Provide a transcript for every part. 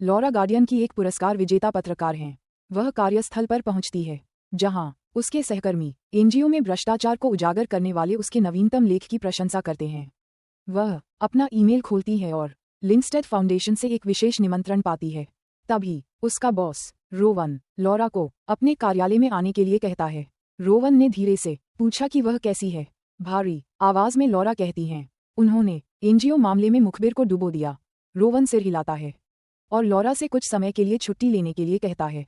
Laura guardian की एक पुरस्कार विजेता पत्रकार हैं। वह कार्यस्थल पर पहुंचती है, जहां उसके सहकर्मी एनजीओ में भ्रष्टाचार को उजागर करने वाले उसके नवीनतम लेख की प्रशंसा करते हैं। वह अपना ईमेल खोलती है और लिंकस्टेड फाउंडेशन से एक विशेष निमंत्रण पाती है। तभी उसका बॉस रोवन लॉरा को अपने कार्यालय में आने के लिए कहता है। रोवन ने धीरे से पूछा कि वह कैसी है। भारी आवाज में लॉरा कहती हैं, उन्होंने एनजीओ मामले में मुखबिर को डुबो दिया। रोवन सिर हिलाता है और लॉरा से कुछ समय के लिए छुट्टी लेने के लिए कहता है,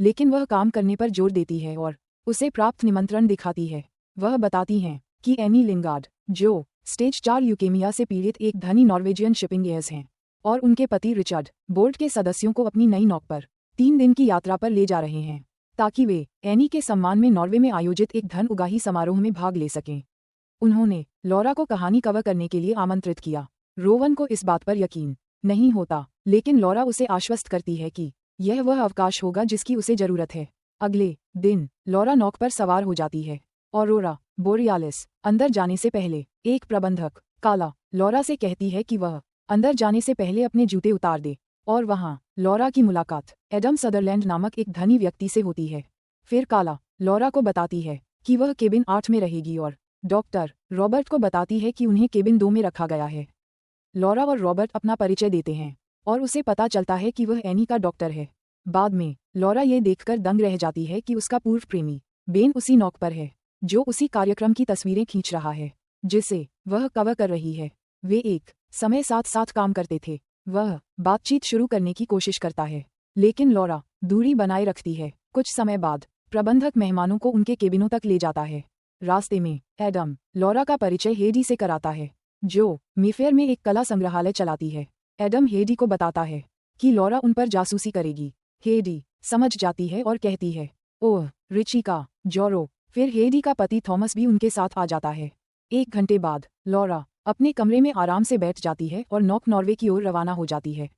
लेकिन वह काम करने पर जोर देती है और उसे प्राप्त निमंत्रण दिखाती है। वह बताती हैं कि एनी लिंगार्ड, जो स्टेज 4 ल्यूकेमिया से पीड़ित एक धनी नॉर्वेजियन शिपिंग एयर्स हैं, और उनके पति रिचर्ड बोर्ड के सदस्यों को अपनी नई नौक पर 3 दिन की यात्रा पर ले जा रहे हैं, ताकि वे एनी के सम्मान में नॉर्वे में आयोजित एक धन उगाही समारोह में भाग ले सकें। उन्होंने लॉरा को कहानी कवर करने के लिए आमंत्रित किया। रोवन को इस बात पर यकीन नहीं होता, लेकिन लॉरा उसे आश्वस्त करती है कि यह वह अवकाश होगा जिसकी उसे जरूरत है। अगले दिन लॉरा नौक पर सवार हो जाती है। ऑरोरा बोरियालिस अंदर जाने से पहले एक प्रबंधक काला लॉरा से कहती है कि वह अंदर जाने से पहले अपने जूते उतार दे, और वहां लॉरा की मुलाकात एडम सदरलैंड नामक एक धनी व्यक्ति से होती है। फिर काला लॉरा को बताती है कि वह केबिन 8 में रहेगी और डॉक्टर रॉबर्ट को बताती है कि उन्हें केबिन 2 में रखा गया है। लॉरा और रॉबर्ट अपना परिचय देते हैं और उसे पता चलता है कि वह एनी का डॉक्टर है। बाद में लॉरा ये देखकर दंग रह जाती है कि उसका पूर्व प्रेमी बेन उसी नौक पर है, जो उसी कार्यक्रम की तस्वीरें खींच रहा है जिसे वह कवर कर रही है। वे एक समय साथ साथ काम करते थे। वह बातचीत शुरू करने की कोशिश करता है, लेकिन लॉरा दूरी बनाए रखती है। कुछ समय बाद प्रबंधक मेहमानों को उनके केबिनों तक ले जाता है। रास्ते में एडम लॉरा का परिचय हेडी से कराता है, जो मेफेयर में एक कला संग्रहालय चलाती है। एडम हेडी को बताता है कि लॉरा उन पर जासूसी करेगी। हेडी समझ जाती है और कहती है, ओह रिचिका जोरो। फिर हेडी का पति थॉमस भी उनके साथ आ जाता है। 1 घंटे बाद लॉरा अपने कमरे में आराम से बैठ जाती है और नौक नॉर्वे की ओर रवाना हो जाती है।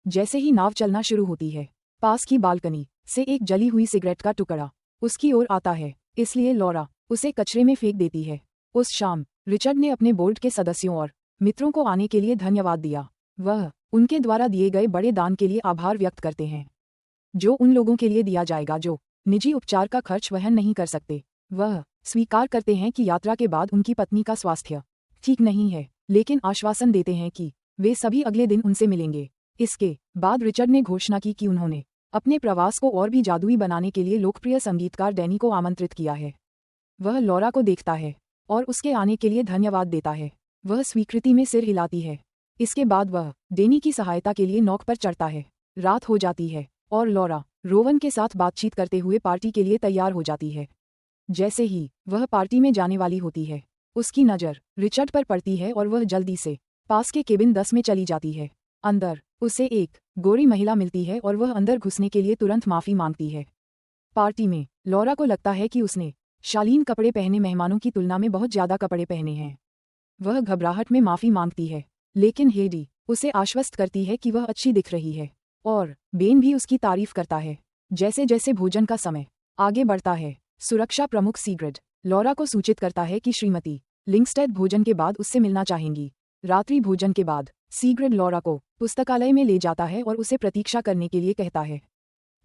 जैसे ही नाव चलना शुरू होती है, पास की बालकनी से एक जली हुई सिगरेट का टुकड़ा उसकी ओर आता है, इसलिए लॉरा उसे कचरे में फेंक देती है। उस शाम रिचर्ड ने अपने बोर्ड के सदस्यों और मित्रों को आने के लिए धन्यवाद दिया। वह उनके द्वारा दिए गए बड़े दान के लिए आभार व्यक्त करते हैं, जो उन लोगों के लिए दिया जाएगा जो निजी उपचार का खर्च वहन नहीं कर सकते। वह स्वीकार करते हैं कि यात्रा के बाद उनकी पत्नी का स्वास्थ्य ठीक नहीं है, लेकिन आश्वासन देते हैं कि वे सभी अगले दिन उनसे मिलेंगे। इसके बाद रिचर्ड ने घोषणा की कि उन्होंने अपने प्रवास को और भी जादुई बनाने के लिए लोकप्रिय संगीतकार डैनी को आमंत्रित किया है। वह लॉरा को देखता है और उसके आने के लिए धन्यवाद देता है। वह स्वीकृति में सिर हिलाती है। इसके बाद वह डैनी की सहायता के लिए नौक पर चढ़ता है। रात हो जाती है और लॉरा रोवन के साथ बातचीत करते हुए पार्टी के लिए तैयार हो जाती है। जैसे ही वह पार्टी में जाने वाली होती है, उसकी नज़र रिचर्ड पर पड़ती है और वह जल्दी से पास के केबिन 10 में चली जाती है। अंदर उसे एक गोरी महिला मिलती है और वह अंदर घुसने के लिए तुरंत माफी मांगती है। पार्टी में लॉरा को लगता है कि उसने शालीन कपड़े पहने मेहमानों की तुलना में बहुत ज्यादा कपड़े पहने हैं। वह घबराहट में माफी मांगती है, लेकिन हेडी उसे आश्वस्त करती है कि वह अच्छी दिख रही है, और बेन भी उसकी तारीफ करता है। जैसे जैसे भोजन का समय आगे बढ़ता है, सुरक्षा प्रमुख सीग्रिड लॉरा को सूचित करता है कि श्रीमती लिंकस्टेड भोजन के बाद उससे मिलना चाहेंगी। रात्रि भोजन के बाद सीग्रिड लॉरा को पुस्तकालय में ले जाता है और उसे प्रतीक्षा करने के लिए कहता है।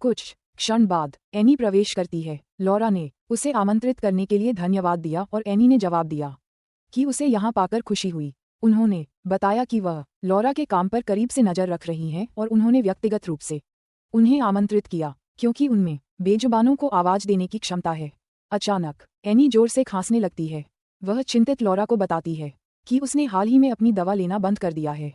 कुछ क्षण बाद एनी प्रवेश करती है। लॉरा ने उसे आमंत्रित करने के लिए धन्यवाद दिया और एनी ने जवाब दिया कि उसे यहाँ पाकर खुशी हुई। उन्होंने बताया कि वह लॉरा के काम पर करीब से नजर रख रही हैं और उन्होंने व्यक्तिगत रूप से उन्हें आमंत्रित किया क्योंकि उनमें बेजुबानों को आवाज देने की क्षमता है। अचानक एनी जोर से खांसने लगती है। वह चिंतित लॉरा को बताती है कि उसने हाल ही में अपनी दवा लेना बंद कर दिया है,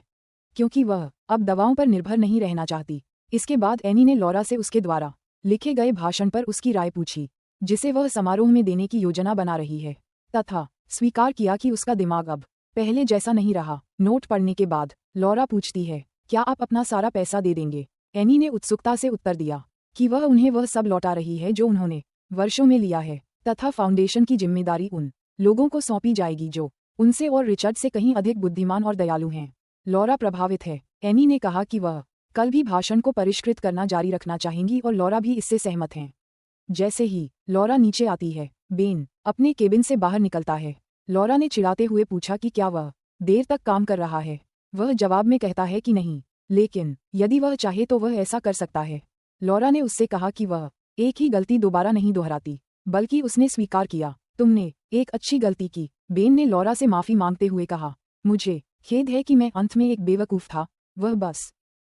क्योंकि वह अब दवाओं पर निर्भर नहीं रहना चाहती। इसके बाद एनी ने लॉरा से उसके द्वारा लिखे गए भाषण पर उसकी राय पूछी, जिसे वह समारोह में देने की योजना बना रही है, तथा स्वीकार किया कि उसका दिमाग अब पहले जैसा नहीं रहा। नोट पढ़ने के बाद लॉरा पूछती है, क्या आप अपना सारा पैसा दे देंगे? एनी ने उत्सुकता से उत्तर दिया कि वह उन्हें वह सब लौटा रही है जो उन्होंने वर्षों में लिया है, तथा फाउंडेशन की जिम्मेदारी उन लोगों को सौंपी जाएगी जो उनसे और रिचर्ड से कहीं अधिक बुद्धिमान और दयालु हैं। लॉरा प्रभावित है। एनी ने कहा कि वह कल भी भाषण को परिष्कृत करना जारी रखना चाहेंगी और लॉरा भी इससे सहमत हैं। जैसे ही लॉरा नीचे आती है, बेन अपने केबिन से बाहर निकलता है। लॉरा ने चिढ़ाते हुए पूछा कि क्या वह देर तक काम कर रहा है। वह जवाब में कहता है कि नहीं, लेकिन यदि वह चाहे तो वह ऐसा कर सकता है। लॉरा ने उससे कहा कि वह एक ही गलती दोबारा नहीं दोहराती, बल्कि उसने स्वीकार किया, तुमने एक अच्छी गलती की। बेन ने लॉरा से माफी मांगते हुए कहा, मुझे खेद है कि मैं अंत में एक बेवकूफ था। वह बस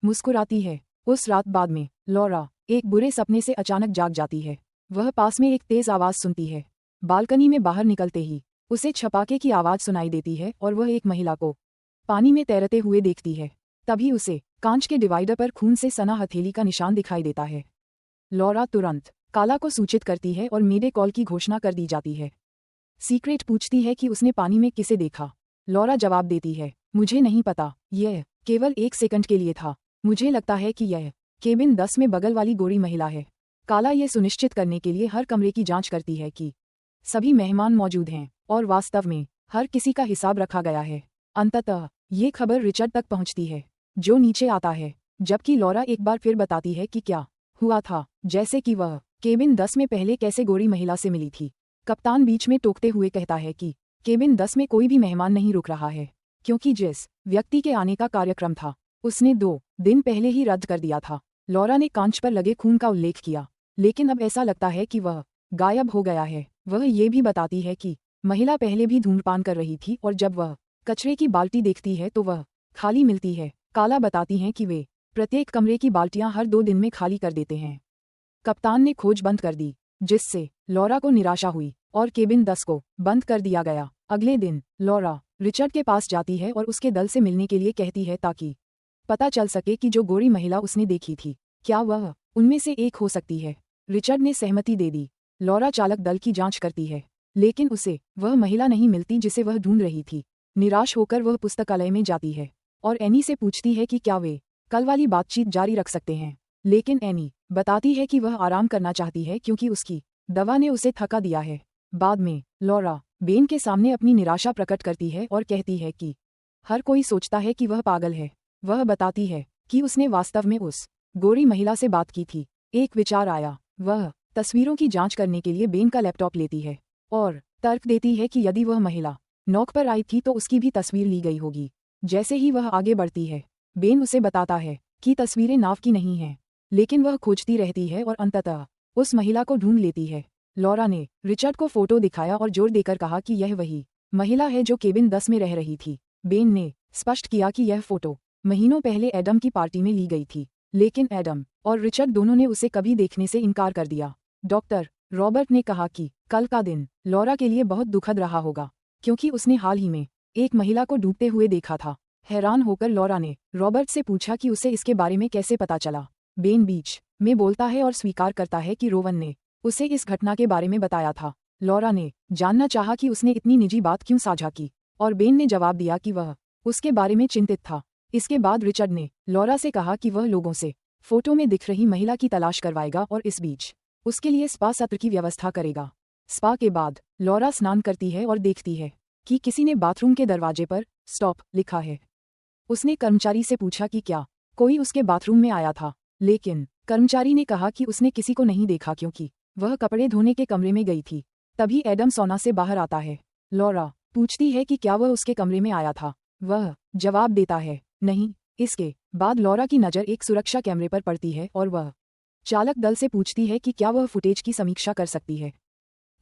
मुस्कुराती है। उस रात बाद में लॉरा एक बुरे सपने से अचानक जाग जाती है। वह पास में एक तेज आवाज सुनती है। बालकनी में बाहर निकलते ही उसे छपाके की आवाज सुनाई देती है और वह एक महिला को पानी में तैरते हुए देखती है। तभी उसे कांच के डिवाइडर पर खून से सना हथेली का निशान दिखाई देता है। लॉरा तुरंत काला को सूचित करती है और मेडे कॉल की घोषणा कर दी जाती है। सीक्रेट पूछती है कि उसने पानी में किसे देखा। लॉरा जवाब देती है, मुझे नहीं पता, यह केवल 1 सेकंड के लिए था। मुझे लगता है कि यह केबिन 10 में बगल वाली गोरी महिला है। काला ये सुनिश्चित करने के लिए हर कमरे की जांच करती है कि सभी मेहमान मौजूद हैं और वास्तव में हर किसी का हिसाब रखा गया है। अंततः ये खबर रिचर्ड तक पहुंचती है, जो नीचे आता है, जबकि लॉरा एक बार फिर बताती है कि क्या हुआ था, जैसे कि वह केबिन 10 में पहले कैसे गोरी महिला से मिली थी। कप्तान बीच में टोकते हुए कहता है कि केबिन 10 में कोई भी मेहमान नहीं रुक रहा है, क्योंकि जिस व्यक्ति के आने का कार्यक्रम था उसने 2 दिन पहले ही रद्द कर दिया था। लॉरा ने कांच पर लगे खून का उल्लेख किया, लेकिन अब ऐसा लगता है कि वह गायब हो गया है। वह ये भी बताती है कि महिला पहले भी धूम्रपान कर रही थी और जब वह कचरे की बाल्टी देखती है तो वह खाली मिलती है। काला बताती हैं कि वे प्रत्येक कमरे की बाल्टियां हर 2 दिन में खाली कर देते हैं। कप्तान ने खोज बंद कर दी, जिससे लॉरा को निराशा हुई और केबिन 10 को बंद कर दिया गया। अगले दिन लॉरा रिचर्ड के पास जाती है और उसके दल से मिलने के लिए कहती है ताकि पता चल सके कि जो गोरी महिला उसने देखी थी क्या वह उनमें से एक हो सकती है। रिचर्ड ने सहमति दे दी। लॉरा चालक दल की जांच करती है, लेकिन उसे वह महिला नहीं मिलती जिसे वह ढूंढ रही थी। निराश होकर वह पुस्तकालय में जाती है और एनी से पूछती है कि क्या वे कल वाली बातचीत जारी रख सकते हैं, लेकिन एनी बताती है कि वह आराम करना चाहती है क्योंकि उसकी दवा ने उसे थका दिया है। बाद में लॉरा बेन के सामने अपनी निराशा प्रकट करती है और कहती है कि हर कोई सोचता है कि वह पागल है। वह बताती है कि उसने वास्तव में उस गोरी महिला से बात की थी। एक विचार आया। वह तस्वीरों की जांच करने के लिए बेन का लैपटॉप लेती है और तर्क देती है कि यदि वह महिला नौक पर आई थी तो उसकी भी तस्वीर ली गई होगी। जैसे ही वह आगे बढ़ती है, बेन उसे बताता है कि तस्वीरें नाव की नहीं हैं, लेकिन वह खोजती रहती है और अंततः उस महिला को ढूंढ लेती है। लॉरा ने रिचर्ड को फोटो दिखाया और जोर देकर कहा कि यह वही महिला है जो केबिन 10 में रह रही थी। बेन ने स्पष्ट किया कि यह फोटो महीनों पहले एडम की पार्टी में ली गई थी, लेकिन एडम और रिचर्ड दोनों ने उसे कभी देखने से इनकार कर दिया। डॉक्टर रॉबर्ट ने कहा कि कल का दिन लॉरा के लिए बहुत दुखद रहा होगा, क्योंकि उसने हाल ही में एक महिला को डूबते हुए देखा था। हैरान होकर लॉरा ने रॉबर्ट से पूछा कि उसे इसके बारे में कैसे पता चला। बेन बीच में बोलता है और स्वीकार करता है कि रोवन ने उसे इस घटना के बारे में बताया था। लॉरा ने जानना चाहा कि उसने इतनी निजी बात क्यों साझा की, और बेन ने जवाब दिया कि वह उसके बारे में चिंतित था। इसके बाद रिचर्ड ने लॉरा से कहा कि वह लोगों से फोटो में दिख रही महिला की तलाश करवाएगा और इस बीच उसके लिए स्पा सत्र की व्यवस्था करेगा। स्पा के बाद लॉरा स्नान करती है और देखती है कि किसी ने बाथरूम के दरवाजे पर स्टॉप लिखा है। उसने कर्मचारी से पूछा कि क्या कोई उसके बाथरूम में आया था, लेकिन कर्मचारी ने कहा कि उसने किसी को नहीं देखा क्योंकि वह कपड़े धोने के कमरे में गई थी। तभी एडम सोना से बाहर आता है। लॉरा पूछती है कि क्या वह उसके कमरे में आया था। वह जवाब देता है नहीं। इसके बाद लॉरा की नज़र एक सुरक्षा कैमरे पर पड़ती है और वह चालक दल से पूछती है कि क्या वह फुटेज की समीक्षा कर सकती है।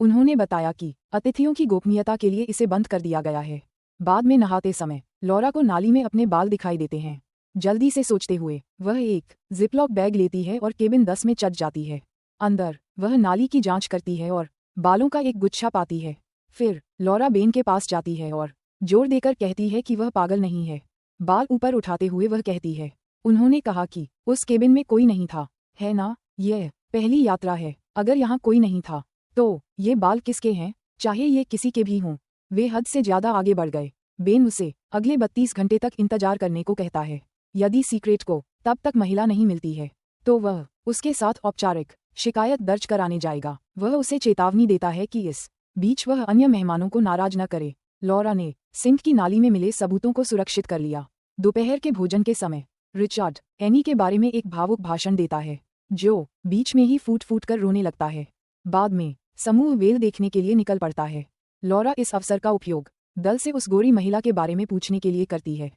उन्होंने बताया कि अतिथियों की गोपनीयता के लिए इसे बंद कर दिया गया है। बाद में नहाते समय लॉरा को नाली में अपने बाल दिखाई देते हैं। जल्दी से सोचते हुए वह एक जिपलॉक बैग लेती है और केबिन 10 में चढ़ जाती है। अंदर वह नाली की जांच करती है और बालों का एक गुच्छा पाती है। फिर लॉरा बेन के पास जाती है और जोर देकर कहती है कि वह पागल नहीं है। बाल ऊपर उठाते हुए वह कहती है, उन्होंने कहा कि उस केबिन में कोई नहीं था, है ना? यह पहली यात्रा है। अगर यहाँ कोई नहीं था तो ये बाल किसके हैं? चाहे ये किसी के भी हों। वे हद से ज्यादा आगे बढ़ गए। बेन उसे अगले 32 घंटे तक इंतजार करने को कहता है। यदि सीक्रेट को तब तक महिला नहीं मिलती है तो वह उसके साथ औपचारिक शिकायत दर्ज कराने जाएगा। वह उसे चेतावनी देता है कि इस बीच वह अन्य मेहमानों को नाराज न करे। लॉरा ने सिंक की नाली में मिले सबूतों को सुरक्षित कर लिया। दोपहर के भोजन के समय रिचर्ड एनी के बारे में एक भावुक भाषण देता है, जो बीच में ही फूट फूट कर रोने लगता है। बाद में समूह वेल देखने के लिए निकल पड़ता है। लॉरा इस अवसर का उपयोग दल से उस गोरी महिला के बारे में पूछने के लिए करती है,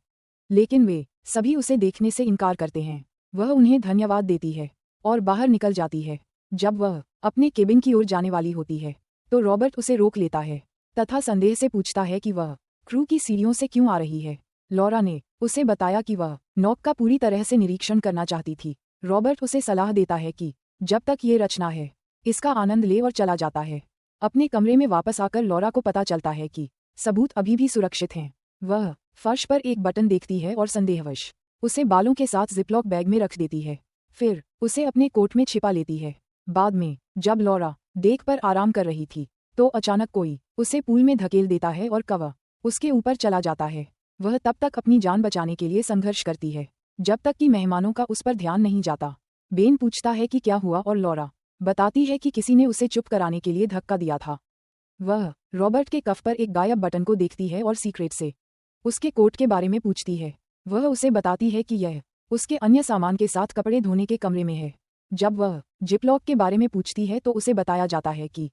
लेकिन वे सभी उसे देखने से इनकार करते हैं। वह उन्हें धन्यवाद देती है और बाहर निकल जाती है। जब वह अपने केबिन की ओर जाने वाली होती है तो रॉबर्ट उसे रोक लेता है तथा संदेह से पूछता है कि वह क्रू की सीढ़ियों से क्यों आ रही है। लॉरा ने उसे बताया कि वह नॉक का पूरी तरह से निरीक्षण करना चाहती थी। रॉबर्ट उसे सलाह देता है कि जब तक ये रचना है इसका आनंद ले और चला जाता है। अपने कमरे में वापस आकर लॉरा को पता चलता है कि सबूत अभी भी सुरक्षित हैं। वह फर्श पर एक बटन देखती है और संदेहवश उसे बालों के साथ जिपलॉक बैग में रख देती है। फिर उसे अपने कोट में छिपा लेती है। बाद में जब लॉरा डेक पर आराम कर रही थी तो अचानक कोई उसे पूल में धकेल देता है और कवच उसके ऊपर चला जाता है। वह तब तक अपनी जान बचाने के लिए संघर्ष करती है जब तक कि मेहमानों का उस पर ध्यान नहीं जाता। बेन पूछता है कि क्या हुआ और लॉरा बताती है कि किसी ने उसे चुप कराने के लिए धक्का दिया था। वह रॉबर्ट के कफ पर एक गायब बटन को देखती है और सीक्रेट से उसके कोट के बारे में पूछती है। वह उसे बताती है कि यह उसके अन्य सामान के साथ कपड़े धोने के कमरे में है। जब वह जिपलॉक के बारे में पूछती है तो उसे बताया जाता है कि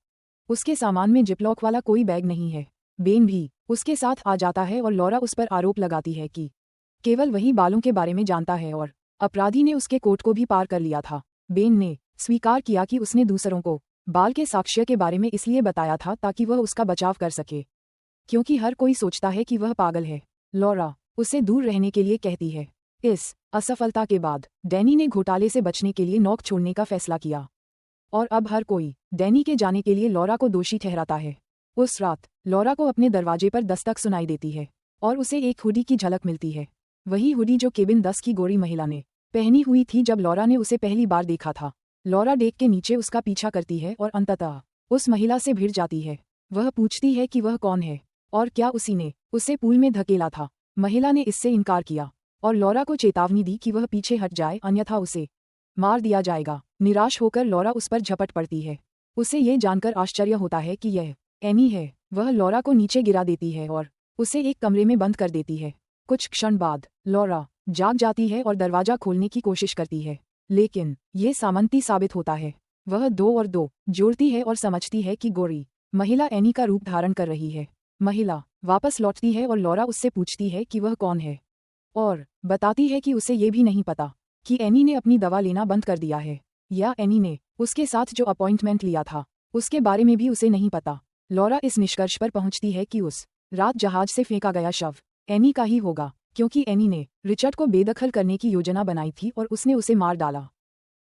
उसके सामान में जिपलॉक वाला कोई बैग नहीं है। बेन भी उसके साथ आ जाता है और लॉरा उस पर आरोप लगाती है कि केवल वही बालों के बारे में जानता है और अपराधी ने उसके कोट को भी पार कर लिया था। बेन ने स्वीकार किया कि उसने दूसरों को बाल के साक्ष्य के बारे में इसलिए बताया था ताकि वह उसका बचाव कर सके, क्योंकि हर कोई सोचता है कि वह पागल है। लॉरा उसे दूर रहने के लिए कहती है। इस असफलता के बाद डैनी ने घोटाले से बचने के लिए नॉक छोड़ने का फैसला किया और अब हर कोई डैनी के जाने के लिए लॉरा को दोषी ठहराता है। उस रात लॉरा को अपने दरवाजे पर दस्तक सुनाई देती है और उसे एक हुडी की झलक मिलती है। वही हुडी जो केबिन 10 की गोरी महिला ने पहनी हुई थी जब लॉरा ने उसे पहली बार देखा था। लॉरा डेक के नीचे उसका पीछा करती है और अंततः उस महिला से भिड़ जाती है। वह पूछती है कि वह कौन है और क्या उसी ने उसे पूल में धकेला था। महिला ने इससे इनकार किया और लॉरा को चेतावनी दी कि वह पीछे हट जाए अन्यथा उसे मार दिया जाएगा। निराश होकर लॉरा उस पर झपट पड़ती है। उसे ये जानकर आश्चर्य होता है कि यह एनी है। वह लॉरा को नीचे गिरा देती है और उसे एक कमरे में बंद कर देती है। कुछ क्षण बाद लॉरा जाग जाती है और दरवाजा खोलने की कोशिश करती है, लेकिन ये सामंती साबित होता है। वह 2 और 2 जोड़ती है और समझती है कि गोरी महिला एनी का रूप धारण कर रही है। महिला वापस लौटती है और लॉरा उससे पूछती है कि वह कौन है और बताती है कि उसे ये भी नहीं पता कि एनी ने अपनी दवा लेना बंद कर दिया है या एनी ने उसके साथ जो अपॉइंटमेंट लिया था उसके बारे में भी उसे नहीं पता। लॉरा इस निष्कर्ष पर पहुंचती है कि उस रात जहाज से फेंका गया शव एनी का ही होगा, क्योंकि एनी ने रिचर्ड को बेदखल करने की योजना बनाई थी और उसने उसे मार डाला।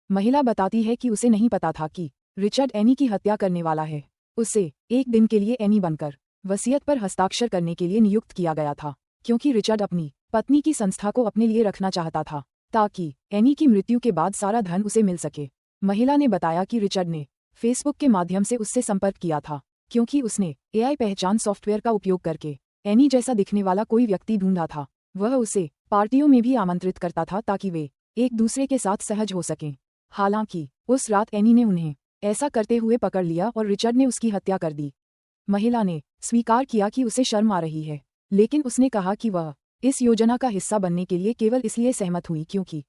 महिला बताती है कि उसे नहीं पता था कि रिचर्ड एनी की हत्या करने वाला है। उसे एक दिन के लिए एनी बनकर वसीयत पर हस्ताक्षर करने के लिए नियुक्त किया गया था, क्योंकि रिचर्ड अपनी पत्नी की संस्था को अपने लिए रखना चाहता था ताकि एनी की मृत्यु के बाद सारा धन उसे मिल सके। महिला ने बताया कि रिचर्ड ने फेसबुक के माध्यम से उससे संपर्क किया था, क्योंकि उसने एआई पहचान सॉफ्टवेयर का उपयोग करके एनी जैसा दिखने वाला कोई व्यक्ति ढूंढा था। वह उसे पार्टियों में भी आमंत्रित करता था ताकि वे एक दूसरे के साथ सहज हो सकें। हालांकि उस रात एनी ने उन्हें ऐसा करते हुए पकड़ लिया और रिचर्ड ने उसकी हत्या कर दी। महिला ने स्वीकार किया कि उसे शर्म आ रही है, लेकिन उसने कहा कि वह इस योजना का हिस्सा बनने के लिए केवल इसलिए सहमत हुई क्योंकि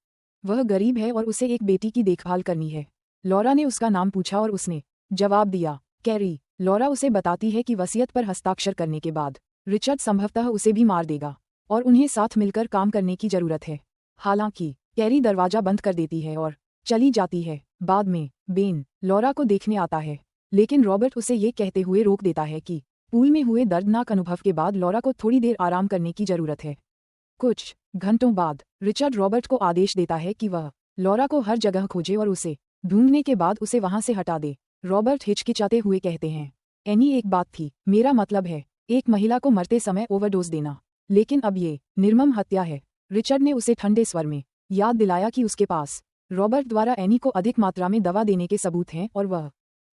वह गरीब है और उसे एक बेटी की देखभाल करनी है। लॉरा ने उसका नाम पूछा और उसने जवाब दिया, कैरी। लॉरा उसे बताती है कि वसीयत पर हस्ताक्षर करने के बाद रिचर्ड संभवतः उसे भी मार देगा और उन्हें साथ मिलकर काम करने की जरूरत है। हालांकि कैरी दरवाजा बंद कर देती है और चली जाती है। बाद में बेन लॉरा को देखने आता है, लेकिन रॉबर्ट उसे ये कहते हुए रोक देता है कि पूल में हुए दर्दनाक अनुभव के बाद लॉरा को थोड़ी देर आराम करने की जरूरत है। कुछ घंटों बाद रिचर्ड रॉबर्ट को आदेश देता है कि वह लॉरा को हर जगह खोजे और उसे ढूंढने के बाद उसे वहां से हटा दे। रॉबर्ट हिचकिचाते हुए कहते हैं, एनी एक बात थी, मेरा मतलब है एक महिला को मरते समय ओवरडोज देना, लेकिन अब ये निर्मम हत्या है। रिचर्ड ने उसे ठंडे स्वर में याद दिलाया कि उसके पास रॉबर्ट द्वारा एनी को अधिक मात्रा में दवा देने के सबूत हैं और वह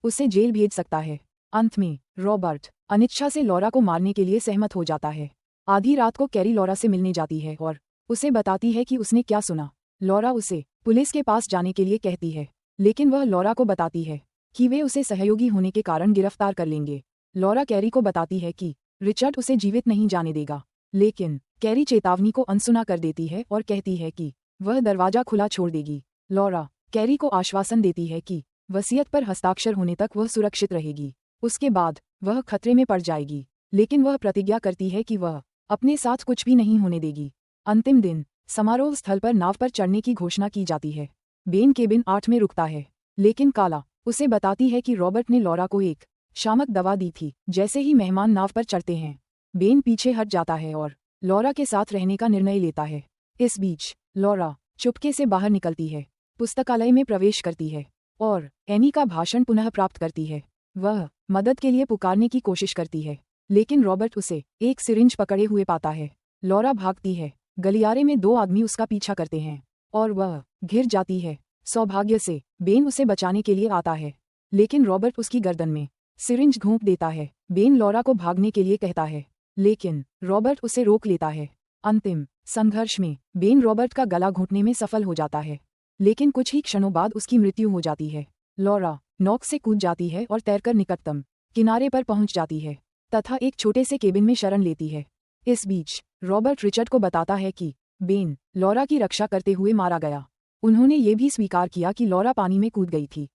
उसे जेल भेज सकता है। अंत में रॉबर्ट अनिच्छा से लॉरा को मारने के लिए सहमत हो जाता है। आधी रात को कैरी लॉरा से मिलने जाती है और उसे बताती है कि उसने क्या सुना। लॉरा उसे पुलिस के पास जाने के लिए कहती है, लेकिन वह लॉरा को बताती है कि वे उसे सहयोगी होने के कारण गिरफ्तार कर लेंगे। लॉरा कैरी को बताती है कि रिचर्ड उसे जीवित नहीं जाने देगा, लेकिन कैरी चेतावनी को अनसुना कर देती है और कहती है कि वह दरवाजा खुला छोड़ देगी। लॉरा कैरी को आश्वासन देती है कि वसीयत पर हस्ताक्षर होने तक वह सुरक्षित रहेगी, उसके बाद वह खतरे में पड़ जाएगी, लेकिन वह प्रतिज्ञा करती है कि वह अपने साथ कुछ भी नहीं होने देगी। अंतिम दिन समारोह स्थल पर नाव पर चढ़ने की घोषणा की जाती है। बेन केबिन 8 में रुकता है, लेकिन काला उसे बताती है कि रॉबर्ट ने लॉरा को एक शामक दवा दी थी। जैसे ही मेहमान नाव पर चढ़ते हैं, बेन पीछे हट जाता है और लॉरा के साथ रहने का निर्णय लेता है। इस बीच लॉरा चुपके से बाहर निकलती है, पुस्तकालय में प्रवेश करती है और एनी का भाषण पुनः प्राप्त करती है। वह मदद के लिए पुकारने की कोशिश करती है, लेकिन रॉबर्ट उसे एक सिरिंज पकड़े हुए पाता है। लॉरा भागती है, गलियारे में 2 आदमी उसका पीछा करते हैं और वह घिर जाती है। सौभाग्य से बेन उसे बचाने के लिए आता है, लेकिन रॉबर्ट उसकी गर्दन में सिरिंज घोंप देता है। बेन लॉरा को भागने के लिए कहता है, लेकिन रॉबर्ट उसे रोक लेता है। अंतिम संघर्ष में बेन रॉबर्ट का गला घोंटने में सफल हो जाता है, लेकिन कुछ ही क्षणों बाद उसकी मृत्यु हो जाती है। लॉरा नौक से कूद जाती है और तैरकर निकटतम किनारे पर पहुंच जाती है तथा एक छोटे से केबिन में शरण लेती है। इस बीच रॉबर्ट रिचर्ड को बताता है कि बेन लॉरा की रक्षा करते हुए मारा गया। उन्होंने ये भी स्वीकार किया कि लॉरा पानी में कूद गई थी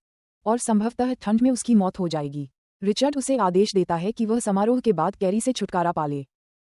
और संभवतः ठंड में उसकी मौत हो जाएगी। रिचर्ड उसे आदेश देता है कि वह समारोह के बाद कैरी से छुटकारा पा ले।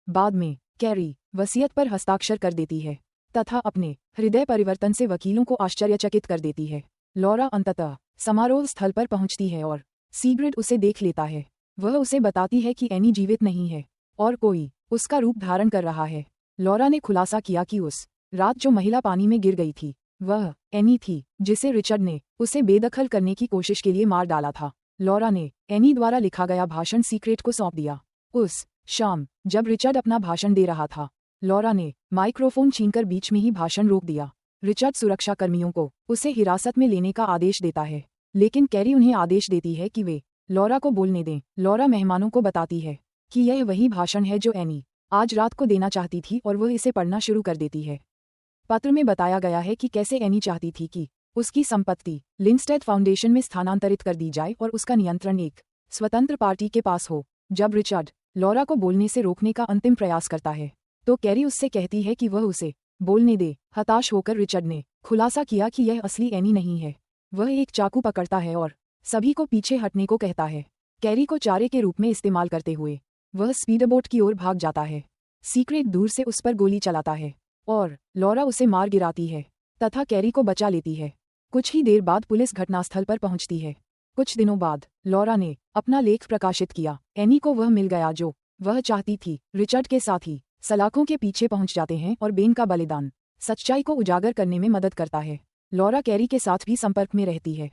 बाद में कैरी वसीयत पर हस्ताक्षर कर देती है तथा अपने हृदय परिवर्तन से वकीलों को आश्चर्यचकित कर देती है। लॉरा अंततः समारोह स्थल पर पहुंचती है और सीग्रिड उसे देख लेता है। वह उसे बताती है कि एनी जीवित नहीं है और कोई उसका रूप धारण कर रहा है। लॉरा ने खुलासा किया कि उस रात जो महिला पानी में गिर गई थी वह एनी थी, जिसे रिचर्ड ने उसे बेदखल करने की कोशिश के लिए मार डाला था। लॉरा ने एनी द्वारा लिखा गया भाषण सीक्रेट को सौंप दिया। उस शाम जब रिचर्ड अपना भाषण दे रहा था, लॉरा ने माइक्रोफोन छीनकर बीच में ही भाषण रोक दिया। रिचर्ड सुरक्षाकर्मियों को उसे हिरासत में लेने का आदेश देता है, लेकिन कैरी उन्हें आदेश देती है कि वे लॉरा को बोलने दें। लॉरा मेहमानों को बताती है कि यह वही भाषण है जो एनी आज रात को देना चाहती थी और वह इसे पढ़ना शुरू कर देती है। पत्र में बताया गया है कि कैसे एनी चाहती थी कि उसकी संपत्ति लिंस्टेड फाउंडेशन में स्थानांतरित कर दी जाए और उसका नियंत्रण एक स्वतंत्र पार्टी के पास हो। जब रिचर्ड लॉरा को बोलने से रोकने का अंतिम प्रयास करता है, तो कैरी उससे कहती है कि वह उसे बोलने दे। हताश होकर रिचर्ड ने खुलासा किया कि यह असली एनी नहीं है। वह एक चाकू पकड़ता है और सभी को पीछे हटने को कहता है। कैरी को चारे के रूप में इस्तेमाल करते हुए वह स्पीडबोट की ओर भाग जाता है। सीक्रेट दूर से उस पर गोली चलाता है और लॉरा उसे मार गिराती है तथा कैरी को बचा लेती है। कुछ ही देर बाद पुलिस घटनास्थल पर पहुंचती है। कुछ दिनों बाद लॉरा ने अपना लेख प्रकाशित किया। एनी को वह मिल गया जो वह चाहती थी। रिचर्ड के साथ ही सलाखों के पीछे पहुंच जाते हैं और बेन का बलिदान सच्चाई को उजागर करने में मदद करता है। लॉरा कैरी के साथ भी संपर्क में रहती है।